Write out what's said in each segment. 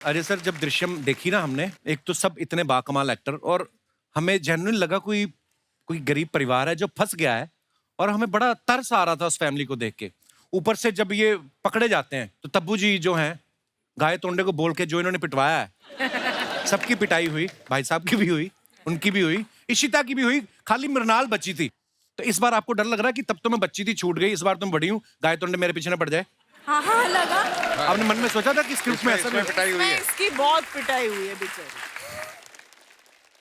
अरे सर, जब दृश्यम देखी ना हमने, एक तो सब इतने बाकमाल एक्टर, और हमें जेन्युइन लगा कोई कोई गरीब परिवार है जो फंस गया है, और हमें बड़ा तरस आ रहा था उस फैमिली को देख के। ऊपर से जब ये पकड़े जाते हैं तो तब्बू जी जो हैं, गाय तोंडे को बोल के जो इन्होंने पिटवाया है, सबकी पिटाई हुई, भाई साहब की भी हुई, उनकी भी हुई, इशिता की भी हुई, खाली मृणाल बची थी। तो इस बार आपको डर लग रहा है कि तब तो मैं बच्ची थी, छूट गई, इस बार तुम बड़ी हूँ, गाय तोंडे मेरे पीछे ना पड़ जाए? हाँ हाँ लगा। आपने मन में सोचा था कि स्क्रिप्ट में ऐसा भी पिटाई हुई है? इसकी बहुत पिटाई हुई है बेचारी।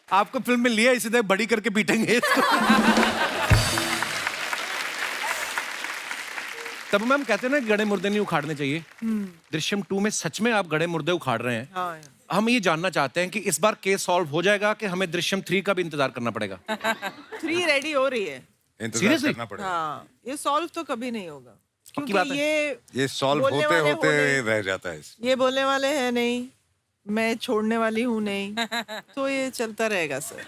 आपको फिल्म में लिया, इसी तरह बड़ी करके पीटेंगे इसको। तब मैम कहते हैं ना, गड़े मुर्दे नहीं उखाड़ने चाहिए। दृश्यम 2 में सच में आप गड़े मुर्दे उखाड़ रहे हैं। हाँ। हम ये जानना चाहते हैं कि इस बार केस सॉल्व हो जाएगा कि हमें दृश्यम 3 का भी इंतजार करना पड़ेगा? 3 रेडी हो रही है। इंतजार करना पड़ेगा। हाँ, ये सॉल्व तो कभी नहीं होगा, पक्की बात क्योंकि ये सॉल्व बोलने होते वाले होते होने- रह जाता है। ये बोलने वाले हैं नहीं, मैं छोड़ने वाली हूँ नहीं, तो ये चलता रहेगा सर।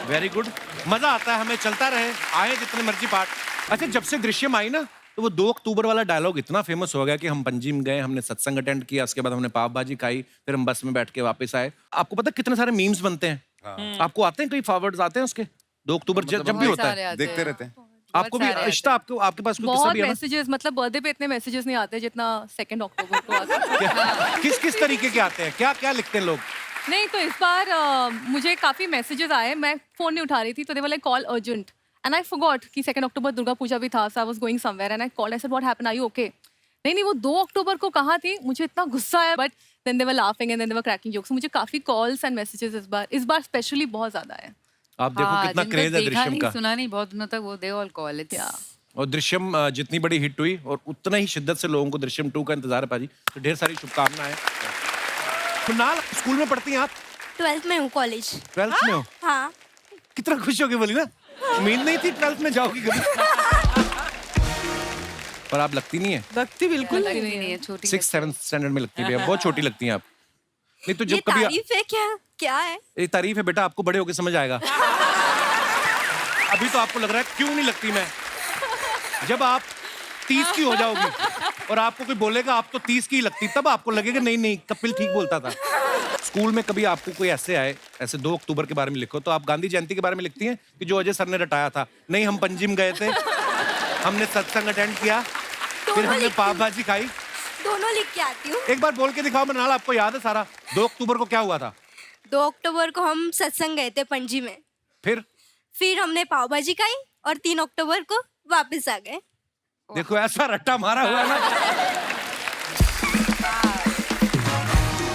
वेरी गुड, मजा आता है हमें, चलता रहे, आए जितने मर्जी पार्ट। अच्छा, जब से दृश्यम आई ना, तो वो 2 अक्टूबर वाला डायलॉग इतना फेमस हो गया कि हम पंजीम गए, हमने सत्संग अटेंड किया, उसके बाद हमने पाव भाजी खाई, फिर हम बस में बैठ के वापस आए। आपको पता कितने सारे मीम्स बनते हैं? आपको आते हैं, कोई फॉरवर्ड्स आते हैं उसके? 2 अक्टूबर जब भी होता है देखते रहते हैं। आपको भी इश्ता, आपको आपके पास कोई किस्सा बहुत भी है ना? मैसेजेस, मतलब बर्थडे पे इतने मैसेजेस नहीं आते जितना 2 अक्टूबर को आते हैं। किस किस तरीके के आते हैं? क्या क्या लिखते हैं लोग? नहीं तो इस बार मुझे काफी मैसेजेस आए, मैं फोन नहीं उठा रही थी, तो they were like call urgent and I forgot कि 2 अक्टूबर दुर्गा पूजा भी था, so I was going somewhere and I called, I said what happened, are you okay? नहीं वो 2 अक्टूबर को कहाँ थी, मुझे इतना गुस्सा आया, but then they were laughing and then they were cracking jokes. मुझे काफी कॉल्स एंड मैसेजेस इस बार स्पेशली बहुत ज्यादा है। आप देखो कितना क्रेज है दृश्यम का। सुना नहीं बहुत दिनों तक, वो दे ऑल कॉल इट। और दृश्यम जितनी बड़ी हिट हुई, और उतना ही शिद्दत से लोगों को दृश्यम 2 का इंतजार है पाजी, तो ढेर सारी शुभकामनाएं। कुणाल, स्कूल में पढ़ती हैं आप? 12th में हूँ, कॉलेज। 12th में हो? हाँ। कितना खुश होके बोली ना, उम्मीद नहीं थी 12th में जाओगी कभी। पर आप लगती नहीं है। लगती बिल्कुल नहीं है, छोटी 6th 7th स्टैंडर्ड में लगती है, बहुत छोटी लगती हैं आप। नहीं तो ये जब कभी तारीफ है क्या? क्या है? ये तारीफ है बेटा, आपको बड़े होके समझ आएगा। अभी तो आपको लग रहा है क्यों नहीं लगती मैं। जब आप 30 की हो जाओगी और आपको कोई बोलेगा आप तो 30 की ही लगती, तब आपको लगेगा नहीं कपिल ठीक बोलता था। स्कूल में कभी आपको कोई ऐसे आए, ऐसे 2 अक्टूबर के बारे में लिखो, तो आप गांधी जयंती के बारे में लिखती हैं कि जो अजय सर ने रटाया था? नहीं, हम पंजिम गए थे, हमने सत्संग अटेंड किया, फिर हमने पाव भाजी खाई। दोनों लिख के आती हूँ। एक बार बोल के दिखाओ मनाल, आपको याद है सारा? 2 अक्टूबर को क्या हुआ था? 2 अक्टूबर को हम सत्संग गए थे पणजी में, फिर हमने पाव भाजी खाई और 3 अक्टूबर को वापस आ गए। देखो ऐसा रट्टा मारा हुआ है ना।